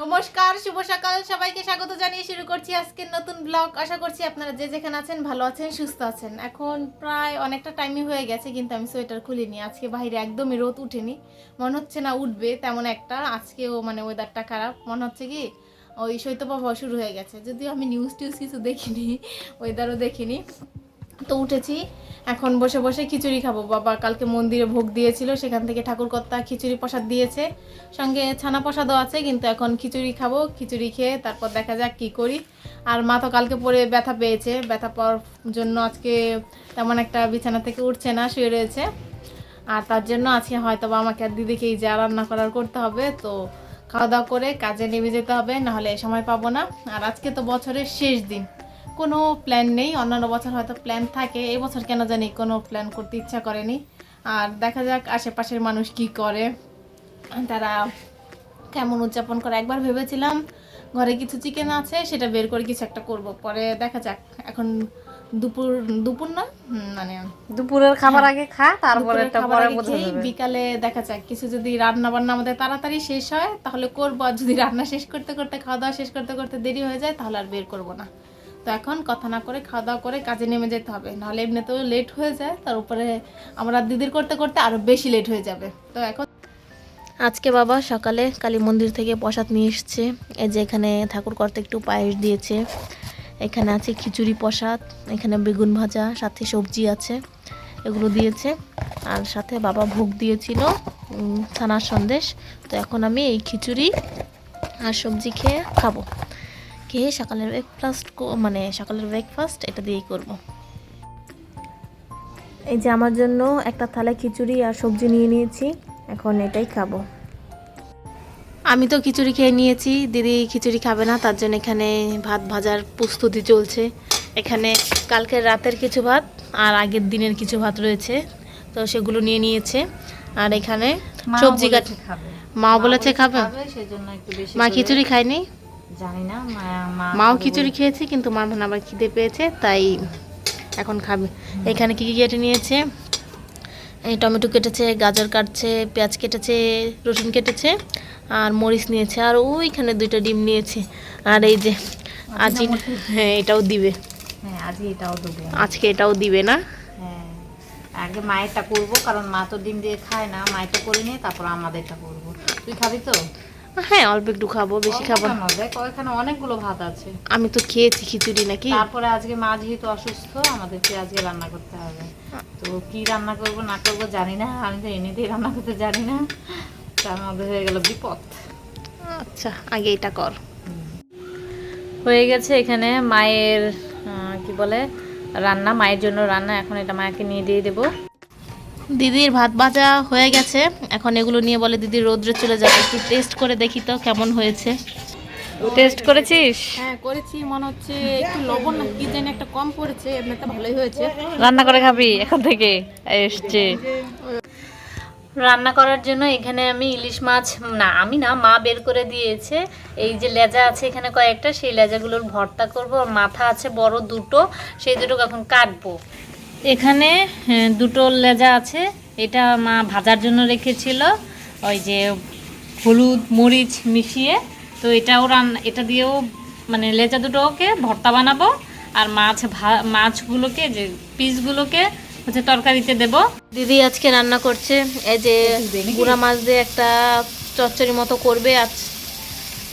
নমস্কার, শুভ সকাল। সবাইকে স্বাগত জানিয়ে শুরু করছি আজকের নতুন ব্লগ। আশা করছি আপনারা যে যেখানে আছেন ভালো আছেন, সুস্থ আছেন। এখন প্রায় অনেকটা টাইমই হয়ে গেছে, কিন্তু আমি সোয়েটার খুলিনি। আজকে বাইরে একদমই রোদ উঠেনি, মনে হচ্ছে না উঠবে তেমন একটা। আজকেও মানে ওয়েদারটা খারাপ, মনে হচ্ছে কি ওই শৈত্যপ্রবাহ শুরু হয়ে গেছে। যদিও আমি নিউজ টিউজ কিছু দেখিনি, ওয়েদারও দেখিনি। তো উঠেছি, এখন বসে বসে খিচুড়ি খাবো। বাবা কালকে মন্দিরে ভোগ দিয়েছিল, সেখান থেকে ঠাকুরকর্তা খিচুড়ি প্রসাদ দিয়েছে, সঙ্গে ছানা প্রসাদও আছে। কিন্তু এখন খিচুড়ি খাবো, খিচুড়ি খেয়ে তারপর দেখা যাক কি করি। আর মা তো কালকে পরে ব্যথা পেয়েছে, ব্যথা পাওয়ার জন্য আজকে তেমন একটা বিছানা থেকে উঠছে না, শুয়ে রয়েছে। আর তার জন্য আজকে হয়তো বা আমাকে আর দিদিকেই যা রান্না করার করতে হবে। তো খাওয়া দাওয়া করে কাজে নেমে যেতে হবে, নাহলে সময় পাবো না। আর আজকে তো বছরের শেষ দিন, কোনো প্ল্যান নেই। অন্যান্য বছর হয়তো প্ল্যান থাকে, এই বছর কেন জানি কোনো প্ল্যান করতে ইচ্ছা করেনি। আর দেখা যাক আশেপাশের মানুষ কি করে, তারা কেমন উদযাপন করে। একবার ভেবেছিলাম ঘরে কিছু চিকেন আছে, সেটা বের করে কিছু একটা করব, পরে দেখা যাক। এখন দুপুর দুপুর না মানে দুপুরের খাবার আগে খা, তারপরে বিকালে দেখা যাক কিছু যদি রান্না বান্না আমাদের তাড়াতাড়ি শেষ হয় তাহলে করবো। আর যদি রান্না শেষ করতে করতে, খাওয়া দাওয়া শেষ করতে করতে দেরি হয়ে যায়, তাহলে আর বের করবো না। তো এখন কথা না করে খাওয়া দাওয়া করে কাজে নেমে যেতে হবে, নাহলে এমনিতেও লেট হয়ে যায়। তার উপরে আমরা দিদির করতে করতে আরও বেশি লেট হয়ে যাবে। তো এখন আজকে বাবা সকালে কালী মন্দির থেকে প্রসাদ নিয়ে এসছে। এই যে এখানে ঠাকুর কর্তা একটু পায়েস দিয়েছে, এখানে আছে খিচুড়ি প্রসাদ, এখানে বেগুন ভাজা, সাথে সবজি আছে, এগুলো দিয়েছে। আর সাথে বাবা ভোগ দিয়েছিল ছানার সন্দেশ। তো এখন আমি এই খিচুড়ি আর সবজি খেয়ে খাবো। খেয়ে সকালের ব্রেকফাস্ট এটা দিয়েই করব। এই যে আমার জন্য একটা থালা খিচুড়ি আর সবজি নিয়ে নিয়েছি, এখন এটাই খাবো। আমি তো খিচুড়ি খেয়ে নিয়েছি, দিদি খিচুড়ি খাবে না, তার জন্য এখানে ভাত ভাজার প্রস্তুতি চলছে। এখানে কালকের রাতের কিছু ভাত আর আগের দিনের কিছু ভাত রয়েছে, তো সেগুলো নিয়ে নিয়েছে। আর এখানে সবজি কাট মা বলেছে খাবে, মা খিচুড়ি খায়নি জানি না। মাও খিচুড়ি খেয়েছে, কিন্তু মার ভান আবার খিদে পেয়েছে, তাই এখন খাবে। এখানে কি কি কেটে নিয়েছে, এই টমেটো কেটেছে, গাজর কাটছে, পেঁয়াজ কেটেছে, রসুন কেটেছে, আর মরিচ নিয়েছে, আর ওইখানে 2টা ডিম নিয়েছে। আর এই যে আজি, হ্যাঁ এটাও দিবে, হ্যাঁ আজকে এটাও দেবো, আজকে এটাও দিবে না। হ্যাঁ আগে মায়েরটা করবো, কারণ মা তো ডিম দিয়ে খায় না। মায়েরটা করে নিয়ে তারপর আমাদেরটা করবো। তুই খাবি তো? হ্যাঁ অল্প একটু খাবো, বেশি খাবো না। দেখ ওইখানে অনেকগুলো ভাত আছে, আমি তো খেয়েছি খিচুড়ি নাকি। তারপরে আজকে মা যেহেতু অসুস্থ, আমাদেরকে আজকে রান্না করতে হবে। তো কি রান্না করবো না করবো জানি না, আমি তো এমনিতেই রান্না করতে জানি না, তার মধ্যে হয়ে গেল বিপদ। আচ্ছা আগে এটা কর। হয়ে গেছে এখানে মায়ের কি বলে রান্না, মায়ের জন্য রান্না। এখন এটা মাকে নিয়ে দিয়ে দেবো। দিদির ভাত ভাজা হয়ে গেছে, এখন এগুলো নিয়ে বলে দিদি রোদ্রে চলে যাবে, একটু টেস্ট করে দেখি তো কেমন হয়েছে। টেস্ট করেছিস? হ্যাঁ করেছি, মনে হচ্ছে একটু লবণ না কি জানি একটা কম পড়েছে, এমনিতে ভালোই হয়েছে। রান্না করে খাবি এখন থেকে এসছে রান্না করার জন্য। এখানে আমি ইলিশ মাছ, না আমি না, মা বের করে দিয়েছে। এই যে লেজা আছে এখানে কয়েকটা, সেই লেজাগুলোর ভর্তা করব। আর মাথা আছে বড় 2টো, সেই 2টো এখন কাটবো। এখানে 2টো লেজা আছে, এটা মা ভাজার জন্য রেখেছিল, ওই যে হলুদ মরিচ মিশিয়ে। তো এটাও এটা দিয়েও মানে লেজা 2টোকে ভর্তা বানাবো। আর মাছগুলোকে যে পিসগুলোকে হচ্ছে তরকারিতে দেব। দিদি আজকে রান্না করছে, এই যে গুঁড়া মাছ দিয়ে একটা চচ্চড়ি মতো করবে। আজ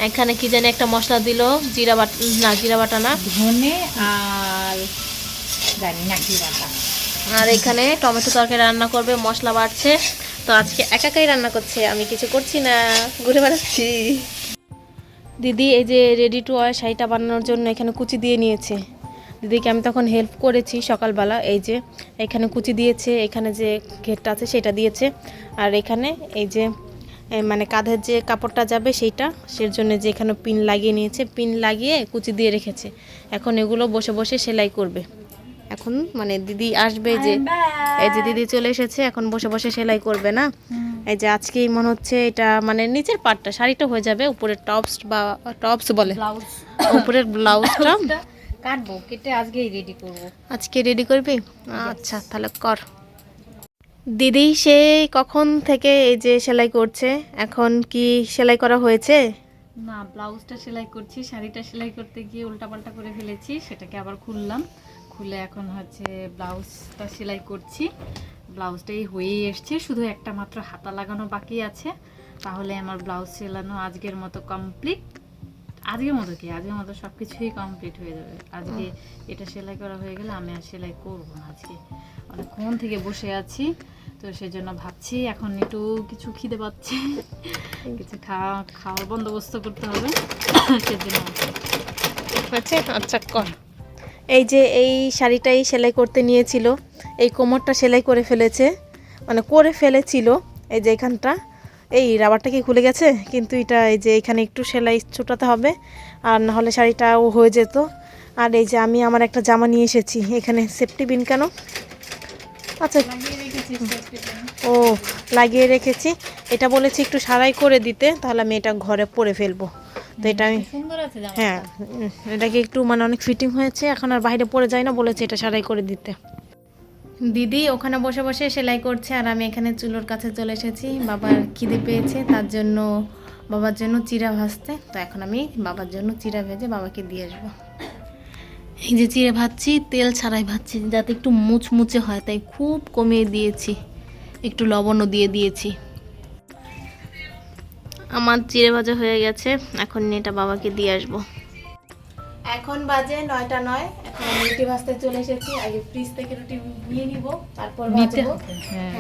এখানে কি জানি একটা মশলা দিল, জিরা বাটা না, ধনে আর জানি না কি বাটা। আর এখানে টমেটো তরকারি রান্না করবে, মশলা বাড়ছে। তো আজকে একাই রান্না করছে, আমি কিছু করছি না, ঘুরে বেড়াচ্ছি। দিদি এই যে রেডি টু ওয়ার শাড়িটা বানানোর জন্য এখানে কুচি দিয়ে নিয়েছে। দিদিকে আমি তখন হেল্প করেছি সকালবেলা। এই যে এখানে কুচি দিয়েছে, এখানে যে ঘেরটা আছে সেটা দিয়েছে, আর এখানে এই যে মানে কাঁধের যে কাপড়টা যাবে সেইটা, সের জন্য যে এখানে পিন লাগিয়ে নিয়েছে, পিন লাগিয়ে কুচি দিয়ে রেখেছে। এখন এগুলো বসে বসে সেলাই করবে। এখন মানে দিদি আসবে, যে এই যে দিদি চলে এসেছে, এখন বসে বসে সেলাই করবে না। এই যে আজকেই মনে হচ্ছে এটা মানে নিচের পাটটা, শাড়িটা হয়ে যাবে, উপরের টপস বলে, উপরের ব্লাউজটা কাটবো, কেটে আজকেই রেডি করব। আজকে রেডি করবি? আচ্ছা তাহলে কর। দিদি সেই কখন থেকে এই যে সেলাই করছে, এখন কি সেলাই করা হয়েছে? না, ব্লাউজটা সেলাই করছি, শাড়িটা সেলাই করতে গিয়ে উল্টাপাল্টা করে ফেলেছি, সেটাকে আবার খুললাম, খুলে এখন হচ্ছে ব্লাউজটা সেলাই করছি। ব্লাউজটাই হয়েই এসছে, শুধু একটা মাত্র হাতা লাগানো বাকি আছে, তাহলে আমার ব্লাউজ সেলানো আজকের মতো কমপ্লিট। আজকের মতো কি, আজকের মতো সব কিছুই কমপ্লিট হয়ে যাবে। আজকে এটা সেলাই করা হয়ে গেলে আমি আর সেলাই করবো না। আজকে অনেকক্ষণ থেকে বসে আছি, তো সেজন্য ভাবছি এখন একটু কিছু খিদে পাচ্ছে, কিছু খাওয়ার বন্দোবস্ত করতে হবে, সেজন্য। আচ্ছা কর। এই যে এই শাড়িটাই সেলাই করতে নিয়েছিল, এই কোমরটা সেলাই করে ফেলেছে, মানে করে ফেলেছিল। এই যে এখানটা এই রাবারটা কি খুলে গেছে, কিন্তু এটা এই যে এখানে একটু সেলাই ছোটাতে হবে, আর না হলে শাড়িটাও হয়ে যেত। আর এই যে আমি আমার একটা জামা নিয়ে এসেছি, এখানে সেফটি পিন কেন, আচ্ছা ও লাগিয়ে রেখেছি। এটা বলেছি একটু সারাই করে দিতে, তাহলে আমি এটা ঘরে পরে ফেলবো। তো এটা আমি সুন্দর আছে জামাটা। হ্যাঁ, এটাকে একটু মানে অনেক ফিটিং হয়েছে, এখন আর বাইরে পরে যায় না, বলেছে এটা সারাই করে দিতে। দিদি ওখানে বসে বসে সেলাই করছে, আর আমি এখানে চুলোর কাছে চলে এসেছি। বাবার খিদে পেয়েছে, তার জন্য বাবার জন্য চিড়া ভাজতে। তো এখন আমি বাবার জন্য চিড়া ভেজে বাবাকে দিয়ে আসবো। এই যে চিড়ে ভাজছি, তেল ছাড়াই ভাজছি, যাতে একটু মুচমুচে হয়, তাই খুব কমিয়ে দিয়েছি, একটু লবণও দিয়ে দিয়েছি। আমার চিড়ে ভাজা হয়ে গেছে, এখন এটা বাবাকে দিয়ে আসবো। এখন বাজে 9টা 9, এখন আমি রুটি ভাজতে চলে এসেছি। আগে ফ্রিজ থেকে রুটি নিয়ে নিব, তারপর ভাজবো। হ্যাঁ,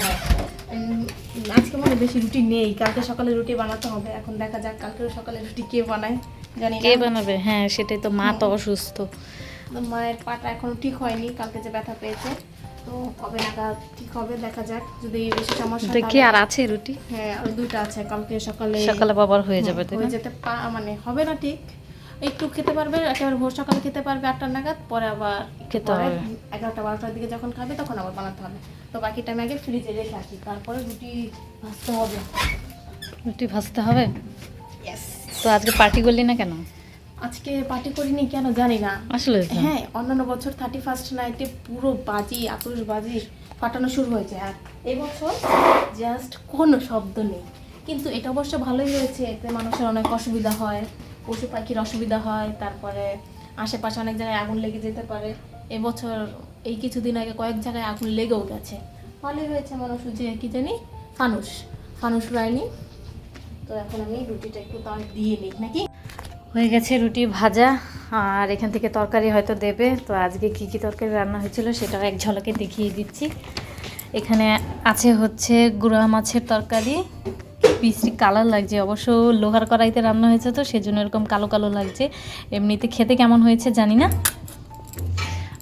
আজকে মনে বেশি রুটি নেই, কালকে সকালে রুটি বানাতে হবে। এখন দেখা যাক কালকে সকালে রুটি কে বানায়, জানি কে না। বানাবে? হ্যাঁ, সেটাই তো, মা তো অসুস্থ। মায়ের পাটা এখনো ঠিক হয়নি, কালকে যে ব্যথা পেয়েছে, তো কবে নাগাদ ঠিক হবে দেখা যাক। যদি বেশি সমস্যা দেখি আর আছে রুটি? হ্যাঁ, আর 2টা আছে, কালকে সকালে সকালে বাবার হয়ে যাবে, তাই হয়ে না? যেতে মানে হবে না ঠিক, একটু খেতে পারবে, একেবারে ভোর সকালে খেতে পারবে 8টা নাগাদ, পরে আবার খেতে হবে। 11টা 12টার দিকে যখন খাবে তখন আবার বানাতে হবে। তো বাকি টাইম আগে ফ্রিজে রেখে আসি, তারপরে রুটি ভাজতে হবে। রুটি ভাজতে হবে। ইয়েস। তো আজকে পার্টি করলি না কেন? আজকে পার্টি করিনি কেন জানি না। আসলে হ্যাঁ, অন্যান্য বছর 31st নাইটে পুরো বাজি আতশবাজি ফাটানো শুরু হয়েছে, আর এই বছর জাস্ট কোনো শব্দ নেই। কিন্তু এটা অবশ্য ভালোই হয়েছে, এতে মানুষের অনেক অসুবিধা হয়, পশু পাখির অসুবিধা হয়, তারপরে আশেপাশে অনেক জায়গায় আগুন লেগে যেতে পারে। এবছর এই কিছুদিন আগে কয়েক জায়গায় আগুন লেগেও গেছে। ভালোই হয়েছে, মানুষ যে কি জানি ফানুস উড়ায়নি। তো এখন আমি রুটিটা একটু তাও দিয়ে নিই নাকি। হয়ে গেছে রুটি ভাজা, আর এখান থেকে তরকারি হয়তো দেবে। তো আজকে কি কি তরকারি রান্না হয়েছিল সেটাও এক ঝলকে দেখিয়ে দিচ্ছি। এখানে আছে হচ্ছে গুঁড়া মাছের তরকারি, বিশ্রী কালার লাগছে, অবশ্য লোহার কড়াইতে রান্না হয়েছে তো সেজন্য এরকম কালো কালো লাগছে, এমনিতে খেতে কেমন হয়েছে জানি না।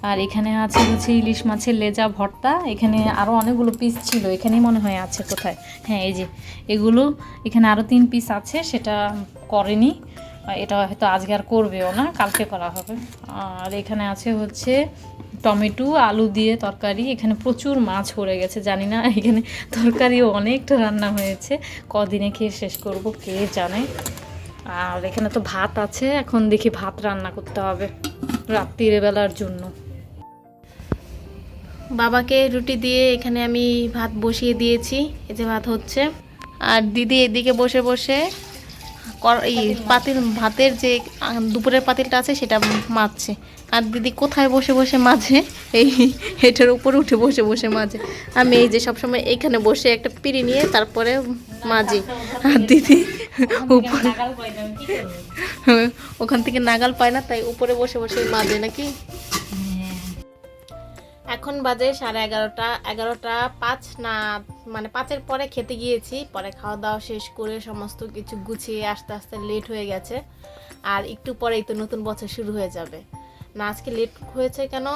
আর এখানে আছে হচ্ছে ইলিশ মাছের লেজা ভর্তা। এখানে আরও অনেকগুলো পিস ছিল, এখানেই মনে হয় আছে, কোথায়, হ্যাঁ এই যে এগুলো, এখানে আরও 3 পিস আছে, সেটা করেনি, এটা হয়তো আজকে আর করবেও না, কালকে করা হবে। আর এখানে আছে হচ্ছে টমেটো আলু দিয়ে তরকারি। এখানে প্রচুর মাছ পড়ে গেছে, জানি না এখানে তরকারিও অনেকটা রান্না হয়েছে, কদিনে খেয়ে শেষ করব কে জানে। আর এখানে তো ভাত আছে, এখন দেখি ভাত রান্না করতে হবে রাত্রির বেলার জন্য। বাবাকে রুটি দিয়ে এখানে আমি ভাত বসিয়ে দিয়েছি, এই যে ভাত হচ্ছে। আর দিদি এদিকে বসে বসে এই পাতিল ভাতের যে দুপুরের পাতিলটা আছে সেটা মাজছে। আর দিদি কোথায় বসে বসে মাজে, এই এটার উপরে উঠে বসে বসে মাজে। আমি এই যে সবসময় এইখানে বসে একটা পিঁড়ি নিয়ে তারপরে মাজি, আর দিদি উপরে ওখান থেকে নাগাল পায় না, তাই উপরে বসে বসে মাজে নাকি। এখন বাজে 11:30, 11:05 না, মানে 5-এর পরে খেতে গিয়েছি, পরে খাওয়া দাওয়া শেষ করে সমস্ত কিছু গুছিয়ে আস্তে আস্তে লেট হয়ে গেছে। আর একটু পরেই তো নতুন বছর শুরু হয়ে যাবে না। আজকে লেট হয়েছে কেন,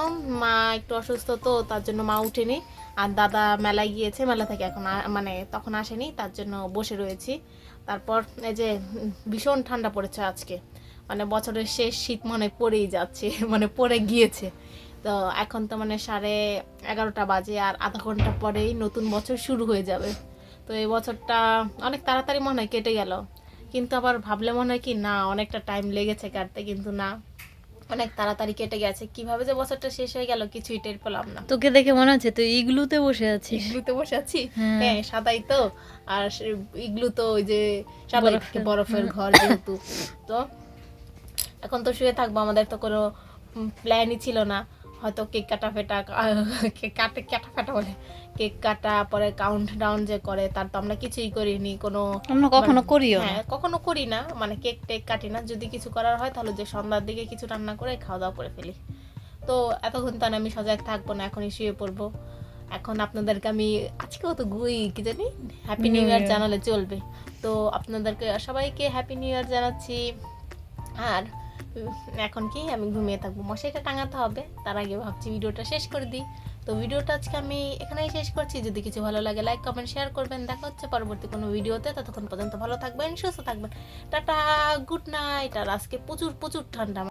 মা একটু অসুস্থ, তো তার জন্য মা উঠেনি। আর দাদা মেলায় গিয়েছে, মেলা থেকে এখন মানে তখন আসেনি, তার জন্য বসে রয়েছি। তারপর এই যে ভীষণ ঠান্ডা পড়েছে আজকে, মানে বছরের শেষ শীত মনে পড়েই যাচ্ছে, মানে পড়ে গিয়েছে। তো এখন তো মানে 11:30 বাজে, আর আধা ঘন্টা পরেই নতুন বছর শুরু হয়ে যাবে। তো এই বছরটা অনেক তাড়াতাড়ি মনে হয় কেটে গেল, কিন্তু আবার ভাবলে মনে হয় কি না অনেকটা টাইম লেগেছে কাটতে, কিন্তু না, অনেক তাড়াতাড়ি কেটে গেছে, কিভাবে যে বছরটা শেষ হয়ে গেল কিছুই টের পেলাম না। তোকে দেখে মনে হচ্ছে তুই ইগলুতে বসে আছিস। ইগলুতে বসে আছি, হ্যাঁ। হ্যাঁ সাদাই তো, আর ইগলু তো ওই যে সাদাই থাকে, বরফের ঘর যেহেতু। তো এখন তো শুয়ে থাকবো, আমাদের তো কোনো প্ল্যানই ছিল না, হয়তো কেক কাটা ফেটা কেক কাটা ফাটা বলে, কেক কাটা পরে কাউন্ট ডাউন যে করে, তার তো আমরা কিছুই করিনি, কোনো আমরা কখনো করিও না। হ্যাঁ কখনো করি না, মানে কেক টেক কাটি না। যদি কিছু করার হয় তাহলে যে সন্ধ্যার দিকে কিছু রান্না করে খাওয়া দাওয়া করে ফেলি। তো এতক্ষণ তো আর আমি সজাগ থাকবো না, এখনই শুয়ে পড়বো। এখন আপনাদেরকে আমি আজকেও তো কি জানি হ্যাপি নিউ ইয়ার জানালে চলবে। তো আপনাদেরকে সবাইকে হ্যাপি নিউ ইয়ার জানাচ্ছি। আর এখন কি আমি ঘুমিয়ে থাকবো, মশাইটা টাঙাতে হবে, তার আগে ভাবছি ভিডিওটা শেষ করে দিই। তো ভিডিওটা আজকে আমি এখানেই শেষ করছি। যদি কিছু ভালো লাগে লাইক কমেন্ট শেয়ার করবেন। দেখা হচ্ছে পরবর্তী কোনো ভিডিওতে, ততক্ষণ পর্যন্ত ভালো থাকবেন, সুস্থ থাকবেন। Tata, good night. আর আজকে প্রচুর প্রচুর ঠান্ডা।